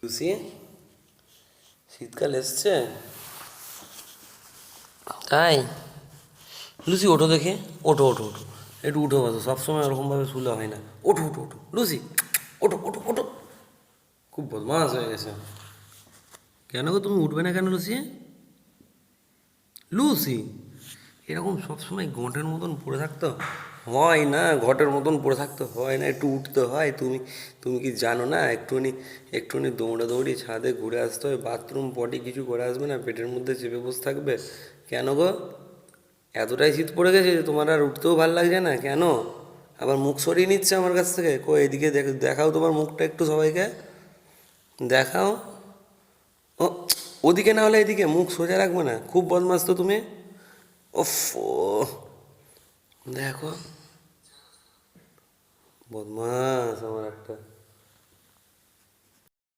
Lucy, শীতকাল এসছে তাই? লুসি ওঠো দেখে, ওঠো ওঠো ওঠো, একটু উঠো বসো, সবসময় ওরকমভাবে শুলে হয় না। ওঠো ওঠো ওঠো লুসি, ওঠো ওঠো ওঠো। খুব বদমাস হয়ে গেছে। কেন গো, তুমি উঠবে না কেন লুসি? লুসি, এরকম সবসময় ঘটের মতন পড়ে থাকতে হয় না, ঘটের মতন পড়ে থাকতে হয় না, একটু উঠতে হয়। তুমি তুমি কি জানো না, একটুখানি একটুখানি দৌড়াদৌড়ি ছাদে ঘুরে আসতে হয়, বাথরুম পটি কিছু করে আসবে না, পেটের মধ্যে চেপে বসে থাকবে? কেন গো, এতটাই শীত পড়ে গেছে যে তোমার আর উঠতেও ভাল লাগছে না কেন? আবার মুখ সরিয়ে নিচ্ছে আমার কাছ থেকে। এদিকে দেখাও তোমার মুখটা একটু সবাইকে, দেখাও। ও, ওদিকে না হলে এদিকে মুখ সোজা রাখবে না, খুব বদমাস তো তুমি। ওফ, দেখো, বদমাস আমার একটা।